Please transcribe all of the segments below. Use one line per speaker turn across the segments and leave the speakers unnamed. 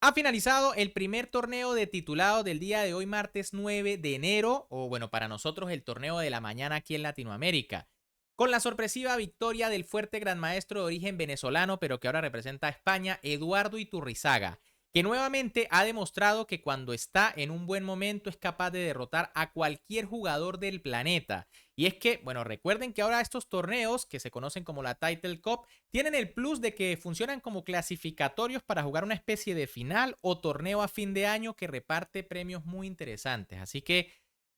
Ha finalizado el primer torneo de titulado del día de hoy, martes 9 de enero, o bueno, para nosotros el torneo de la mañana aquí en Latinoamérica, con la sorpresiva victoria del fuerte gran maestro de origen venezolano, pero que ahora representa a España, Eduardo Iturrizaga, que nuevamente ha demostrado que cuando está en un buen momento es capaz de derrotar a cualquier jugador del planeta. Y es que, bueno, recuerden que ahora estos torneos, que se conocen como la Title Cup, tienen el plus de que funcionan como clasificatorios para jugar una especie de final o torneo a fin de año que reparte premios muy interesantes. Así que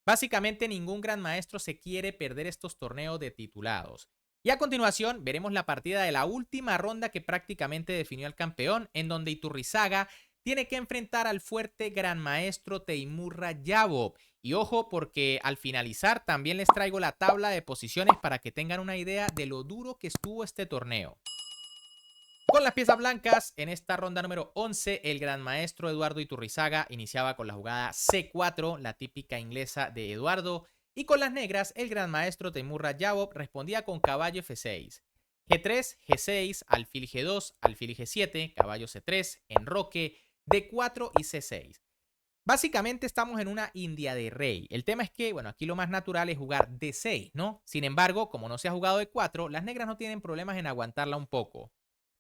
básicamente ningún gran maestro se quiere perder estos torneos de titulados. Y a continuación veremos la partida de la última ronda que prácticamente definió al campeón, en donde Iturrizaga tiene que enfrentar al fuerte gran maestro Teimur Rayabov. Y ojo, porque al finalizar también les traigo la tabla de posiciones para que tengan una idea de lo duro que estuvo este torneo. Con las piezas blancas, en esta ronda número 11, el gran maestro Eduardo Iturrizaga iniciaba con la jugada C4, la típica inglesa de Eduardo, y con las negras, el gran maestro Teimur Rayabov respondía con caballo F6, G3, G6, alfil G2, alfil G7, caballo C3, enroque, D4 y C6. Básicamente estamos en una India de rey. El tema es que, bueno, aquí lo más natural es jugar D6, ¿no? Sin embargo, como no se ha jugado E4, las negras no tienen problemas en aguantarla un poco.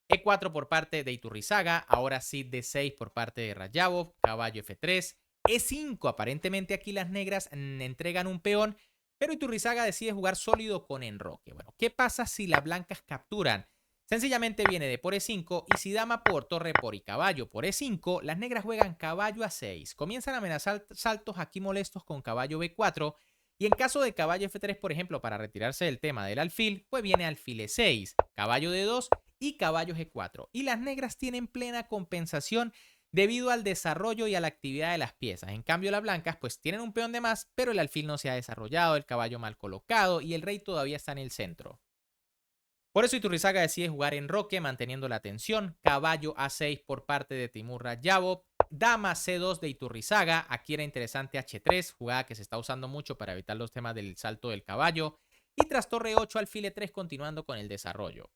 E4 por parte de Iturrizaga, ahora sí D6 por parte de Rayabov, caballo F3, E5, aparentemente aquí las negras entregan un peón, pero Iturrizaga decide jugar sólido con enroque. Bueno, ¿qué pasa si las blancas capturan? Sencillamente viene de por E5 y si dama por torre por y caballo por E5, las negras juegan caballo A6. Comienzan a amenazar saltos aquí molestos con caballo B4 y en caso de caballo F3, por ejemplo, para retirarse del tema del alfil, pues viene alfil E6, caballo D2 y caballo G4. Y las negras tienen plena compensación debido al desarrollo y a la actividad de las piezas. En cambio, las blancas pues tienen un peón de más, pero el alfil no se ha desarrollado, el caballo mal colocado y el rey todavía está en el centro. Por eso Iturrizaga decide jugar en roque, manteniendo la tensión. Caballo A6 por parte de Timur Rayabov. Dama C2 de Iturrizaga. Aquí era interesante H3, jugada que se está usando mucho para evitar los temas del salto del caballo. Y tras torre 8, alfil E3, continuando con el desarrollo.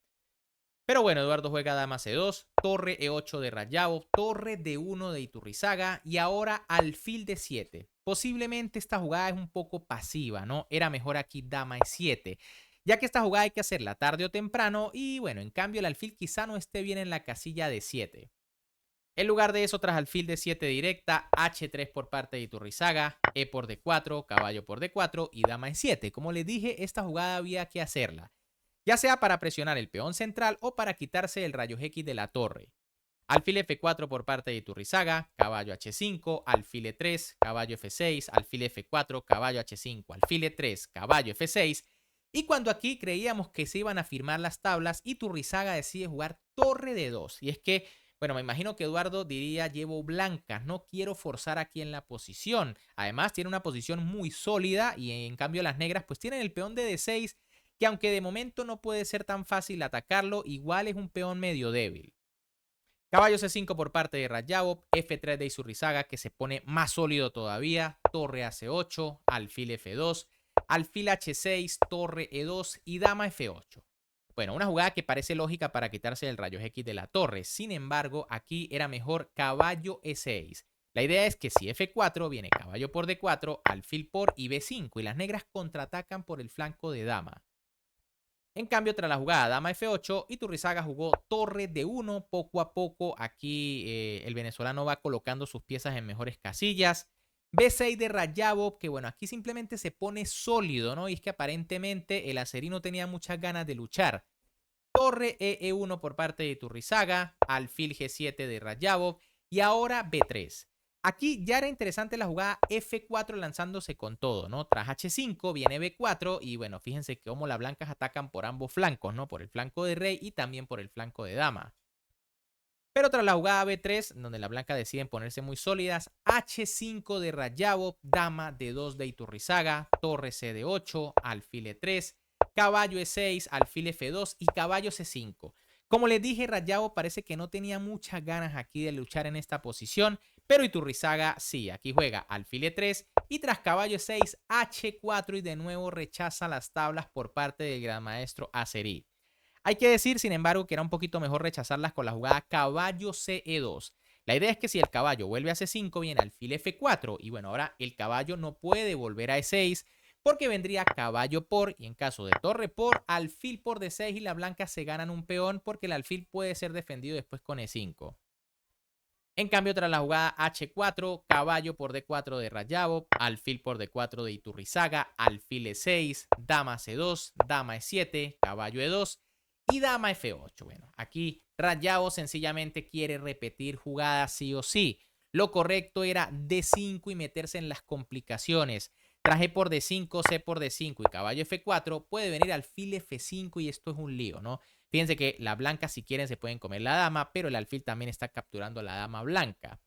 Pero bueno, Eduardo juega dama C2, torre E8 de Rayabov, torre D1 de Iturrizaga y ahora alfil D7. Posiblemente esta jugada es un poco pasiva, ¿no? Era mejor aquí dama E7, ya que esta jugada hay que hacerla tarde o temprano y bueno, en cambio el alfil quizá no esté bien en la casilla D7. En lugar de eso, tras alfil D7 directa, H3 por parte de Iturrizaga, E por D4, caballo por D4 y dama E7. Como les dije, esta jugada había que hacerla, ya sea para presionar el peón central o para quitarse el rayo X de la torre. Alfil F4 por parte de Iturrizaga, caballo H5, alfil E3, caballo F6, alfil F4, caballo H5, alfil E3, caballo F6. Y cuando aquí creíamos que se iban a firmar las tablas, Iturrizaga decide jugar torre de 2. Y es que, bueno, me imagino que Eduardo diría, llevo blancas, no quiero forzar aquí en la posición. Además, tiene una posición muy sólida y en cambio las negras pues tienen el peón de D6, que aunque de momento no puede ser tan fácil atacarlo, igual es un peón medio débil. Caballo C5 por parte de Rayabov, F3 de Iturrizaga que se pone más sólido todavía, torre a C8, alfil F2, alfil H6, torre E2 y dama F8. Bueno, una jugada que parece lógica para quitarse el rayo X de la torre, sin embargo aquí era mejor caballo E6. La idea es que si F4 viene caballo por D4, alfil por y B5 y las negras contraatacan por el flanco de dama. En cambio, tras la jugada dama F8, Iturrizaga jugó torre de 1 poco a poco. Aquí el venezolano va colocando sus piezas en mejores casillas. B6 de Rayabov, que bueno, aquí simplemente se pone sólido, ¿no? Y es que aparentemente el acerino tenía muchas ganas de luchar. Torre E1 por parte de Iturrizaga, alfil G7 de Rayabov y ahora B3. Aquí ya era interesante la jugada F4 lanzándose con todo, ¿no? Tras H5 viene B4 y bueno, fíjense cómo las blancas atacan por ambos flancos, ¿no? Por el flanco de rey y también por el flanco de dama. Pero tras la jugada B3, donde las blancas deciden ponerse muy sólidas, H5 de Rayabov, dama D2 de Iturrizaga, torre CD8, alfil E3, caballo E6, alfil F2 y caballo C5. Como les dije, Rayabov parece que no tenía muchas ganas aquí de luchar en esta posición, pero Iturrizaga sí, aquí juega alfil E3 y tras caballo E6, H4 y de nuevo rechaza las tablas por parte del gran maestro Azeri. Hay que decir, sin embargo, que era un poquito mejor rechazarlas con la jugada caballo CE2. La idea es que si el caballo vuelve a C5, viene alfil F4 y bueno, ahora el caballo no puede volver a E6 porque vendría caballo por y en caso de torre por, alfil por D6 y las blancas se ganan un peón porque el alfil puede ser defendido después con E5. En cambio, tras la jugada H4, caballo por D4 de Rayabov, alfil por D4 de Iturrizaga, alfil E6, dama C2, dama E7, caballo E2 y dama F8. Bueno, aquí Rayabov sencillamente quiere repetir jugadas sí o sí. Lo correcto era D5 y meterse en las complicaciones. Tras E por D5, C por D5 y caballo F4, puede venir alfil F5 y esto es un lío, ¿no? Fíjense que las blancas si quieren se pueden comer la dama, pero el alfil también está capturando a la dama blanca.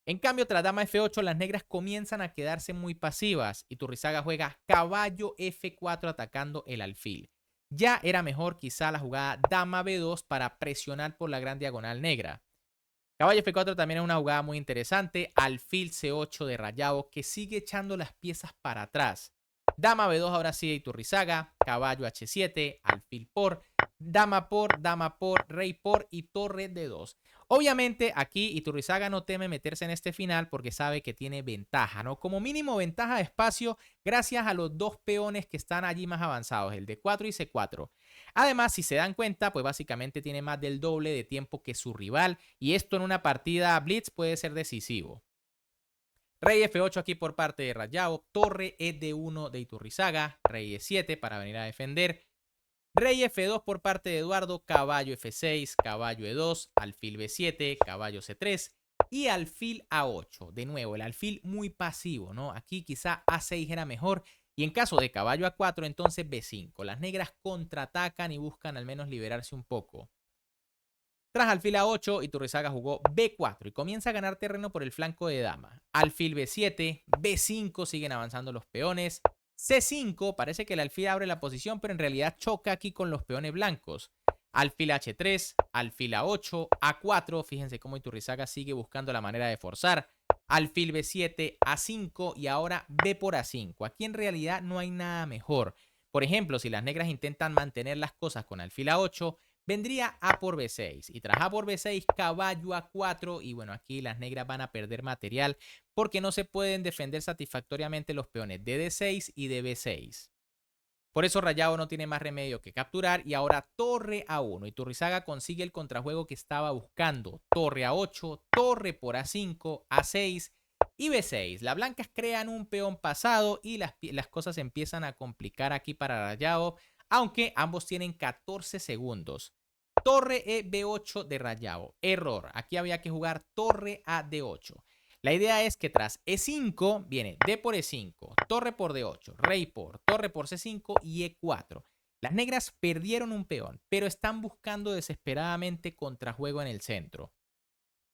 En cambio, tras dama F8, las negras comienzan a quedarse muy pasivas. Iturrizaga juega caballo F4 atacando el alfil. Ya era mejor quizá la jugada dama B2 para presionar por la gran diagonal negra. Caballo F4 también es una jugada muy interesante. Alfil C8 de Rayado que sigue echando las piezas para atrás. Dama B2 ahora sí de Iturrizaga. Caballo H7, alfil dama por, rey por y torre D2. Obviamente aquí Iturrizaga no teme meterse en este final porque sabe que tiene ventaja, ¿no? Como mínimo ventaja de espacio gracias a los dos peones que están allí más avanzados, el D4 y C4. Además, si se dan cuenta, pues básicamente tiene más del doble de tiempo que su rival y esto en una partida Blitz puede ser decisivo. Rey F8 aquí por parte de Rayado, torre ED1 de Iturrizaga, rey E7 para venir a defender. Rey F2 por parte de Eduardo, caballo F6, caballo E2, alfil B7, caballo C3 y alfil A8. De nuevo, el alfil muy pasivo, ¿no? Aquí quizá A6 era mejor y en caso de caballo A4, entonces B5. Las negras contraatacan y buscan al menos liberarse un poco. Tras alfil A8, Iturrizaga jugó B4 y comienza a ganar terreno por el flanco de dama. Alfil B7, B5, siguen avanzando los peones. C5, parece que el alfil abre la posición, pero en realidad choca aquí con los peones blancos. Alfil H3, alfil A8, A4, fíjense cómo Iturrizaga sigue buscando la manera de forzar. Alfil B7, A5 y ahora B por A5. Aquí en realidad no hay nada mejor. Por ejemplo, si las negras intentan mantener las cosas con alfil A8, vendría A por B6 y tras A por B6 caballo A4 y bueno, aquí las negras van a perder material porque no se pueden defender satisfactoriamente los peones de D6 y de B6. Por eso Rayado no tiene más remedio que capturar y ahora torre A1. Iturrizaga consigue el contrajuego que estaba buscando. Torre A8, torre por A5, A6 y B6. Las blancas crean un peón pasado y las cosas empiezan a complicar aquí para Rayado, aunque ambos tienen 14 segundos. Torre B8 de Rayado. Error. Aquí había que jugar torre a D8. La idea es que tras E5 viene D por E5, torre por D8, rey por, torre por C5 y E4. Las negras perdieron un peón, pero están buscando desesperadamente contrajuego en el centro.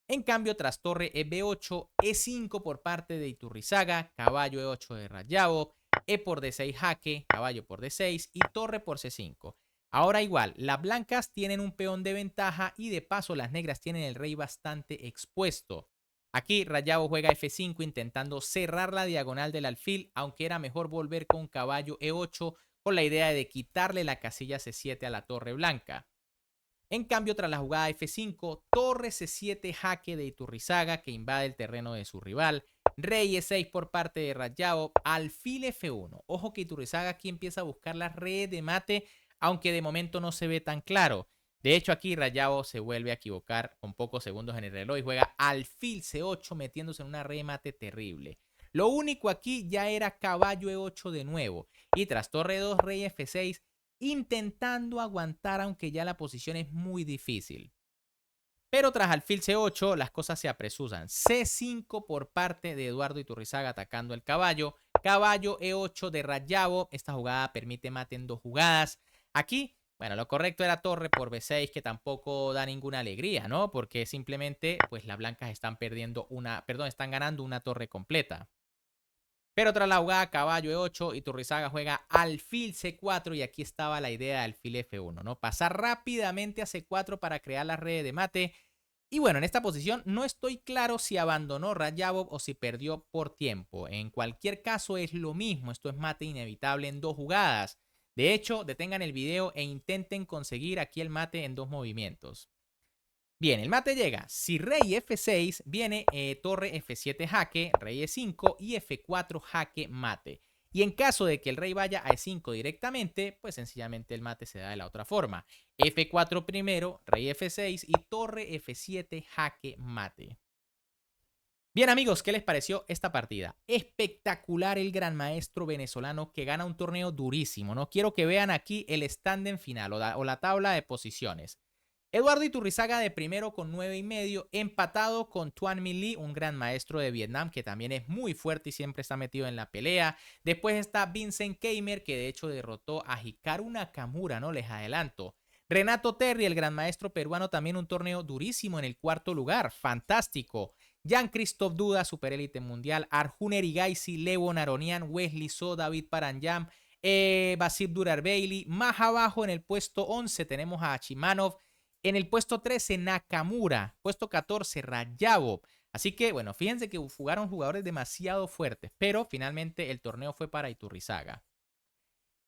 En cambio, tras torre B8, E5 por parte de Iturrizaga, caballo E8 de Rayado, E por D6 jaque, caballo por D6 y torre por C5. Ahora igual, las blancas tienen un peón de ventaja y de paso las negras tienen el rey bastante expuesto. Aquí Rayado juega F5 intentando cerrar la diagonal del alfil, aunque era mejor volver con caballo E8 con la idea de quitarle la casilla C7 a la torre blanca. En cambio, tras la jugada F5, torre C7 jaque de Iturrizaga que invade el terreno de su rival, rey E6 por parte de Rayado, alfil F1. Ojo que Iturrizaga aquí empieza a buscar las redes de mate, aunque de momento no se ve tan claro. De hecho, aquí Rayado se vuelve a equivocar con pocos segundos en el reloj y juega alfil C8 metiéndose en una remate terrible. Lo único aquí ya era caballo E8 de nuevo y tras torre 2, rey F6, intentando aguantar aunque ya la posición es muy difícil. Pero tras alfil C8 las cosas se apresuran. C5 por parte de Eduardo Iturrizaga atacando el caballo. Caballo E8 de Rayado. Esta jugada permite mate en dos jugadas. Aquí, bueno, lo correcto era torre por B6 que tampoco da ninguna alegría, ¿no? Porque simplemente pues las blancas están están ganando una torre completa. Pero tras la jugada caballo E8, Iturrizaga juega alfil C4 y aquí estaba la idea de alfil F1, ¿no? Pasar rápidamente a C4 para crear la red de mate. Y bueno, en esta posición no estoy claro si abandonó Rayabov o si perdió por tiempo. En cualquier caso es lo mismo, esto es mate inevitable en dos jugadas. De hecho, detengan el video e intenten conseguir aquí el mate en dos movimientos. Bien, el mate llega. Si rey F6, viene torre F7 jaque, rey E5 y F4 jaque mate. Y en caso de que el rey vaya a E5 directamente, pues sencillamente el mate se da de la otra forma. F4 primero, rey F6 y torre F7 jaque mate. Bien amigos, ¿qué les pareció esta partida? Espectacular el gran maestro venezolano que gana un torneo durísimo, ¿no? Quiero que vean aquí el stand en final o la tabla de posiciones. Eduardo Iturrizaga de primero con 9,5, empatado con Tuan Minh Le, un gran maestro de Vietnam que también es muy fuerte y siempre está metido en la pelea. Después está Vincent Keimer, que de hecho derrotó a Hikaru Nakamura, ¿no? Les adelanto. Renato Terry, el gran maestro peruano, también un torneo durísimo en el cuarto lugar, fantástico. Jean-Christophe Duda, superélite mundial. Arjun Erigaisi, Lewon Aronian, Wesley So, David Paranjam, Basir Durar Bailey. Más abajo en el puesto 11 tenemos a Chimanov. En el puesto 13, Nakamura. Puesto 14, Rayabov. Así que, bueno, fíjense que jugaron jugadores demasiado fuertes, pero finalmente el torneo fue para Iturrizaga.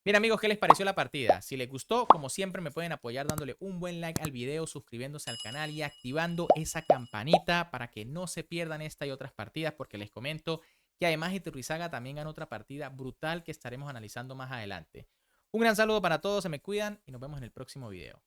Bien amigos, ¿qué les pareció la partida? Si les gustó, como siempre me pueden apoyar dándole un buen like al video, suscribiéndose al canal y activando esa campanita para que no se pierdan esta y otras partidas, porque les comento que además Iturrizaga también ganó otra partida brutal que estaremos analizando más adelante. Un gran saludo para todos, se me cuidan y nos vemos en el próximo video.